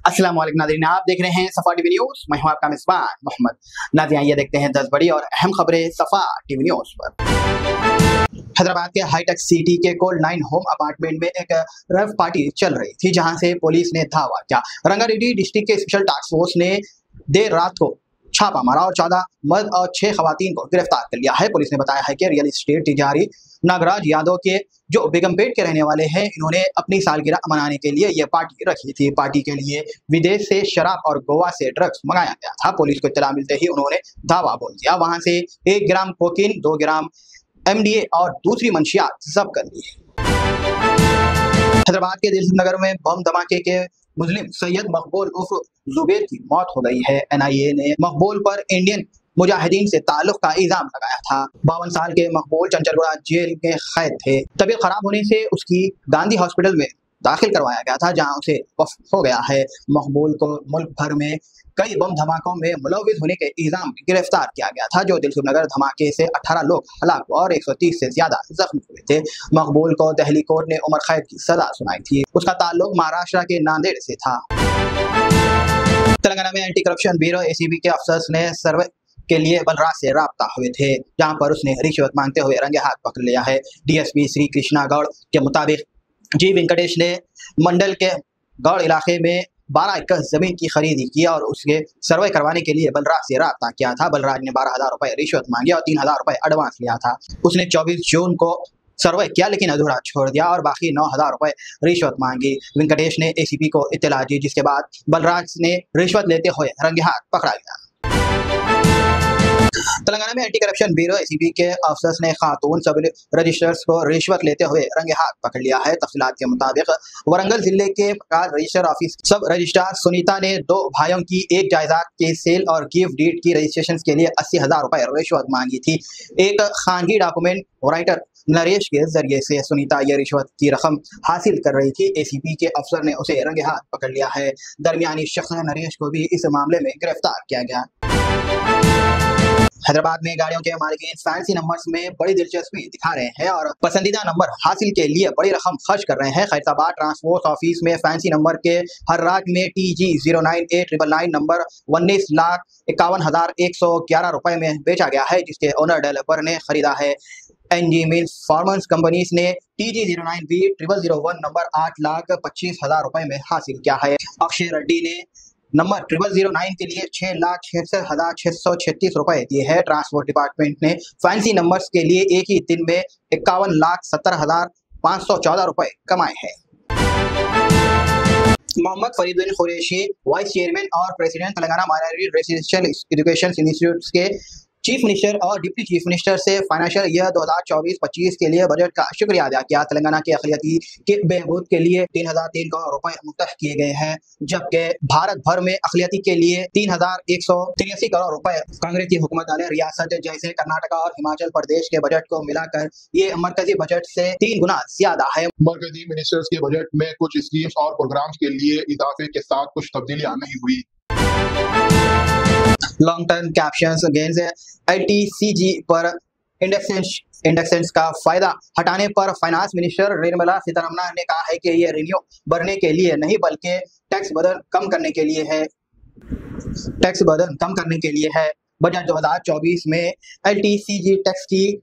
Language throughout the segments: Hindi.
अस्सलाम वालेकुम नाज़रीन, आप देख रहे हैं सफा टीवी न्यूज़। मैं हूं आपका मेज़बान मोहम्मद। नाज़रीन, आइए देखते हैं 10 बड़ी और अहम खबरें सफा टीवी न्यूज़ पर। हैदराबाद के हाईटेक सिटी के गोल्ड 9 होम अपार्टमेंट में एक रेव पार्टी चल रही थी, जहां से पुलिस ने धावा किया। रंगारेड्डी डिस्ट्रिक्ट के स्पेशल टास्क फोर्स ने देर रात को छापा मारा और 14 मर्द और 6 खवातीन को गिरफ्तार कर लिया है। पुलिस ने बताया है कि रियल एस्टेट तिजारी नागराज यादव के जो बेगमपेट के रहने वाले हैं, इन्होंने अपनी सालगिरह मनाने के लिए ये पार्टी रखी थी। पार्टी के लिए विदेश से शराब और गोवा से ड्रग्स मंगाया गया था। पुलिस को इत्तला मिलते ही उन्होंने धावा बोल दिया। वहां से 1 ग्राम कोकीन, 2 ग्राम MDA और दूसरी मंशियात जब्त कर ली। हैदराबाद के दिलसुख नगर में बम धमाके के मुस्लिम सैयद मकबूल उर्फ जुबैर की मौत हो गई है। NIA ने मकबूल पर इंडियन मुजाहिदीन से ताल्लुक का इल्जाम लगाया था। 52 साल के मकबूल चंचलगुड़ा जेल में कैद थे। तबीयत खराब होने से उसकी गांधी हॉस्पिटल में दाखिल करवाया गया था, जहां उसे वफ़ात हो गया है। मकबूल को मुल्क भर में कई बम धमाकों में मुलव्विस होने के इल्जाम गिरफ्तार किया गया था। जो दिलसुख नगर धमाके से 18 लोग हलाक और 130 से ज्यादा जख्मी हुए थे। मकबूल को दिल्ली कोर्ट ने उम्र कैद की सजा सुनाई थी। उसका ताल्लुक महाराष्ट्र के नांदेड़ से था। तेलंगाना में एंटी करप्शन ब्यूरो ACB के अफसर्स ने सर्वे के लिए बलराज से राब्ता हुए थे, जहां पर उसने रिश्वत मांगते हुए रंगे हाथ पकड़ लिया है। DSP श्री कृष्णा गौड़ के मुताबिक जी वेंकटेश ने मंडल के गौड़ इलाके में 12 एकड़ जमीन की खरीदी की और उसके सर्वे करवाने के लिए बलराज से राब्ता किया था। बलराज ने 12,000 रुपए रिश्वत मांगी और 3,000 रुपए एडवांस लिया था। उसने 24 जून को सर्वे किया, लेकिन अधूरा छोड़ दिया और बाकी 9,000 रुपए रिश्वत मांगी। वेंकटेश ने ACB को इत्तला दी, जिसके बाद बलराज ने रिश्वत लेते हुए रंगे हाथ पकड़ा गया। तेलंगाना में एंटी करप्शन ब्यूरो ACB के अफसर्स ने खातून सब रजिस्टर्स को रिश्वत लेते हुए रंगे हाथ पकड़ लिया है। तफसीलात के मुताबिक वरंगल जिले के रजिस्टर ऑफिस सब रजिस्ट्रार सुनीता ने 2 भाइयों की एक जायदाद के सेल और गिफ्ट डीड की रजिस्ट्रेशन के लिए 80,000 रुपए रिश्वत मांगी थी। एक खानगी डॉक्यूमेंट राइटर नरेश के जरिए से सुनीता ये रिश्वत की रकम हासिल कर रही थी। ACB के अफसर ने उसे रंगे हाथ पकड़ लिया है। दरमियानी शख्स नरेश को भी इस मामले में गिरफ्तार किया गया। हैदराबाद में गाड़ियों के मालिकीन फैंसी नंबर्स में बड़ी दिलचस्पी दिखा रहे हैं और पसंदीदा नंबर हासिल के लिए बड़ी रकम खर्च कर रहे हैं। खैरताबाद ट्रांसपोर्ट ऑफिस में फैंसी नंबर के हर राज में TG 09899 नंबर 19,51,111 रुपए में बेचा गया है, जिसके ओनर डेवलपर ने खरीदा है। NG मिल्स फार्मर्स कंपनीज ने TG 09B 0001 नंबर 8,25,000 रुपए में हासिल किया है। अक्षय रेड्डी ने नंबर 0009 के लिए 6,66,636 रुपए दिए हैं। ट्रांसपोर्ट डिपार्टमेंट ने फैंसी नंबर्स के लिए एक ही दिन में 51,70,514 रुपए कमाए हैं। मोहम्मद फरीदुद्दीन कुरैशी वाइस चेयरमैन और president Telangana minority residential education institute के चीफ मिनिस्टर और डिप्टी चीफ मिनिस्टर से फाइनेंशियल ईयर 2024-25 के लिए बजट का शुक्रिया अदा किया। तेलंगाना के अक़लियती के बहबूद के लिए 3,003 करोड़ रुपए मुतहफ़ किए गए हैं, जबकि भारत भर में अक़लियती के लिए 3,183 करोड़ रुपए कांग्रेस की हुकूमत वाले रियासत जैसे कर्नाटका और हिमाचल प्रदेश के बजट को मिलाकर ये मरकजी बजट से 3 गुना ज्यादा है। मरकजी मिनिस्टर्स के बजट में कुछ स्कीम्स और प्रोग्राम्स के लिए इजाफे के साथ कुछ तब्दीलियां नहीं हुई। Long term captions gains LTCG पर इंडेक्सेंस का फायदा हटाने पर फाइनेंस मिनिस्टर निर्मला सीतारमण ने कहा है कि ये रिन्यू बढ़ने के लिए नहीं बल्कि टैक्स बर्डन कम करने के लिए है। बजट 2024 में LTCG टैक्स की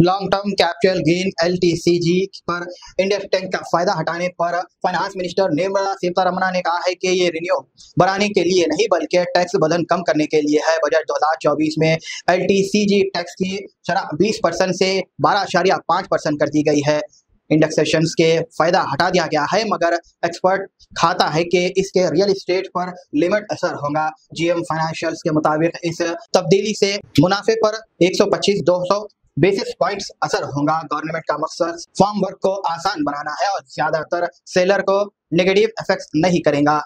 long term capital gain LTCG पर इंडेक्स टैक्स का फायदा हटाने पर फाइनेंस मिनिस्टर निर्मला सीतारमण ने कहा है कि ये रिन्यू बढ़ाने के लिए नहीं बल्कि टैक्स बर्डन कम करने के लिए है। बजट 2024 में LTCG टैक्स की शरह 20% से 12.5% कर दी गई है। इंडेक्सेशन के फायदा हटा दिया गया है, मगर एक्सपर्ट खाता है कि इसके रियल एस्टेट पर लिमिट असर होगा। GM फाइनेंशियल्स के मुताबिक इस तब्दीली से मुनाफे पर 125-200 बेसिस पॉइंट्स असर होगा। गवर्नमेंट का मकसद फॉर्म वर्क को आसान बनाना है और ज्यादातर सेलर को नेगेटिव इफेक्ट्स नहीं करेगा।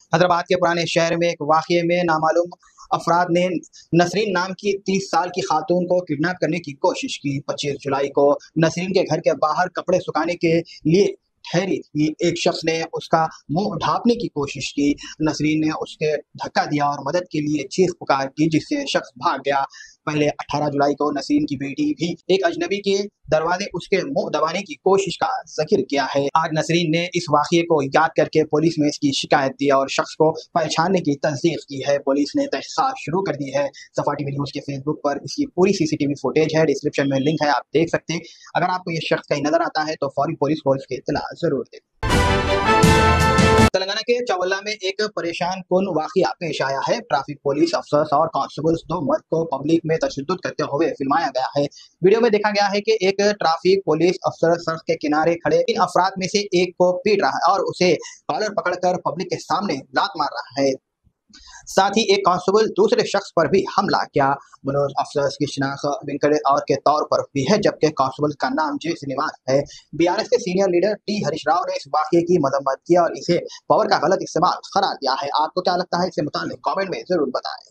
हैदराबाद के पुराने शहर में एक वाकये में नामालूम अफराद ने नसरीन नाम की 30 साल की खातून को किडनैप करने की कोशिश की। 25 जुलाई को नसरीन के घर के बाहर कपड़े सुखाने के लिए ठहरी थी। एक शख्स ने उसका मुंह ढांपने की कोशिश की। नसरीन ने उसके धक्का दिया और मदद के लिए चीख पुकार की, जिससे शख्स भाग गया। पहले 18 जुलाई को नसीम की बेटी भी एक अजनबी के दरवाजे उसके मुंह दबाने की कोशिश का जिक्र किया है। आज नसरीन ने इस वाकये को याद करके पुलिस में इसकी शिकायत दी और शख्स को पहचानने की तस्दीक की है। पुलिस ने तहकीकात शुरू कर दी है। सफा टीवी न्यूज के फेसबुक पर इसकी पूरी CCTV फुटेज है, डिस्क्रिप्शन में लिंक है, आप देख सकते हैं। अगर आपको ये शख्स कहीं नजर आता है तो फौरी पुलिस को इसकी इत्तला जरूर दें। तेलंगाना के चावल्ला में एक परेशान कुन वाकया पेश आया है। ट्रैफिक पुलिस अफसर और कांस्टेबल्स 2 मर्द को पब्लिक में तशद्दुद करते हुए फिल्माया गया है। वीडियो में देखा गया है कि एक ट्रैफिक पुलिस अफसर सड़क के किनारे खड़े 3 अफराद में से एक को पीट रहा है और उसे कॉलर पकड़कर पब्लिक के सामने लात मार रहा है। साथ ही एक कांस्टेबल दूसरे शख्स पर भी हमला किया। मुलज़िम अफसर की शिनाख्त वेंकटे और के तौर पर भी है, जबकि कांस्टेबल का नाम जे श्रीनिवास है। BRS के senior leader T Harish Rao ने इस वाकये की मजम्मत की और इसे पावर का गलत इस्तेमाल करार दिया है। आपको क्या लगता है इससे मुताल्लिक कमेंट में जरूर बताएं।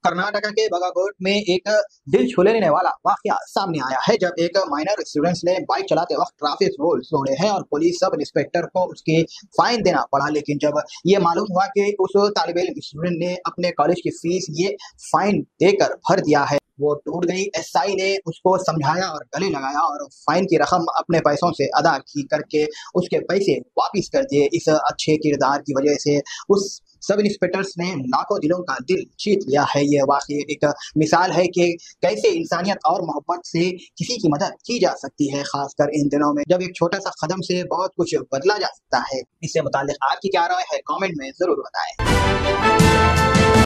कर्नाटक के बागाकोट में एक दिल छू लेने वाला वाकया सामने आया है, जब एक माइनर स्टूडेंट्स ने बाइक चलाते वक्त ट्रैफिक रूल्स तोड़े हैं और पुलिस सब इंस्पेक्टर को उसके फाइन देना पड़ा। लेकिन जब ये मालूम हुआ कि उस तालिब इल्म स्टूडेंट ने अपने कॉलेज की फीस ये फाइन देकर भर दिया है, वो टूट गई। SI ने उसको समझाया और गले लगाया और फाइन की रकम अपने पैसों से अदा की करके उसके पैसे वापिस कर दिए। इस अच्छे किरदार की वजह से उस सब इंस्पेक्टर्स ने लाखों दिलों का दिल जीत लिया है। यह वाकई एक मिसाल है कि कैसे इंसानियत और मोहब्बत से किसी की मदद की जा सकती है, खासकर इन दिनों में जब एक छोटा सा कदम से बहुत कुछ बदला जा सकता है। इससे मुताल्लिक आपकी क्या राय है, कमेंट में जरूर बताएं।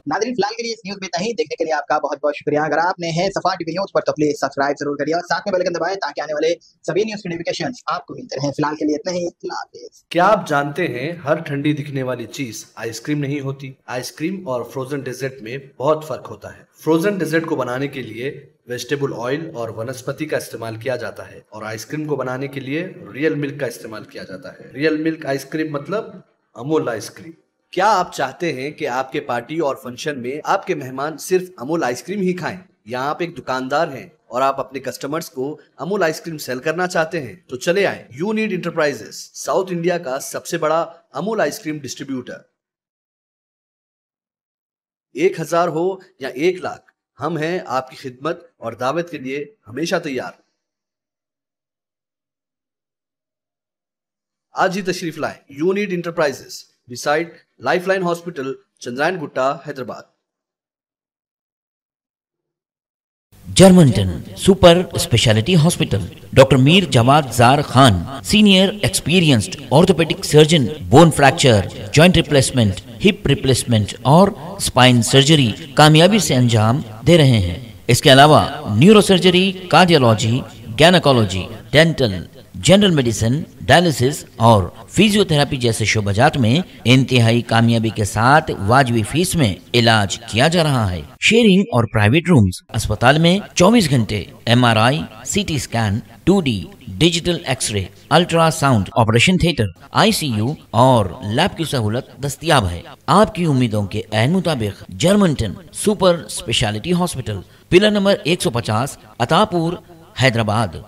नाज़रीन, फिलहाल के लिए इस न्यूज में इतना ही। देखने के लिए आपका बहुत बहुत शुक्रिया। अगर आप नए हैं सफा टीवी न्यूज पर तो प्लीज सब्सक्राइब जरूर करिए और साथ में बेल आइकन दबाएं ताकि आने वाले सभी न्यूज नोटिफिकेशंस आपको मिलते रहें। फिलहाल के लिए इतना ही। अल्लाह हाफिज़। क्या आप जानते हैं हर ठंडी दिखने वाली चीज आइसक्रीम नहीं होती। आइसक्रीम और फ्रोजन डेजर्ट में बहुत फर्क होता है। फ्रोजन डेजर्ट को बनाने के लिए वेजिटेबल ऑयल और वनस्पति का इस्तेमाल किया जाता है और आइसक्रीम को बनाने के लिए रियल मिल्क का इस्तेमाल किया जाता है। रियल मिल्क आइसक्रीम मतलब अमूल आइसक्रीम। क्या आप चाहते हैं कि आपके पार्टी और फंक्शन में आपके मेहमान सिर्फ अमूल आइसक्रीम ही खाएं? या आप एक दुकानदार हैं और आप अपने कस्टमर्स को अमूल आइसक्रीम सेल करना चाहते हैं? तो चले आए यूनिट इंटरप्राइजेस, साउथ इंडिया का सबसे बड़ा अमूल आइसक्रीम डिस्ट्रीब्यूटर। 1000 हो या 1 लाख, हम हैं आपकी खिदमत और दावत के लिए हमेशा तैयार। आज ही तशरीफ लाएं unit enterprises, beside Lifeline Hospital, Chandrayan Gutta, Hyderabad. Germanton super speciality hospital, doctor Mir Jawad Zar Khan, senior experienced orthopaedic surgeon, bone fracture, joint replacement, hip replacement और स्पाइन सर्जरी कामयाबी से अंजाम दे रहे हैं। इसके अलावा neuro surgery, cardiology, gynaecology, dental, general medicine, dialysis और फिजियोथेरेपी जैसे शोबाजात में इंतहाई कामयाबी के साथ वाजिबी फीस में इलाज किया जा रहा है। शेयरिंग और प्राइवेट रूम्स, अस्पताल में 24 घंटे MRI, CT scan, 2D digital x ray, ultrasound, operation theatre, ICU और लैब की सहूलत दस्तयाब है। आपकी उम्मीदों के ऐन मुताबिक Germanton super speciality hospital, pillar number 150, Attapur, Hyderabad.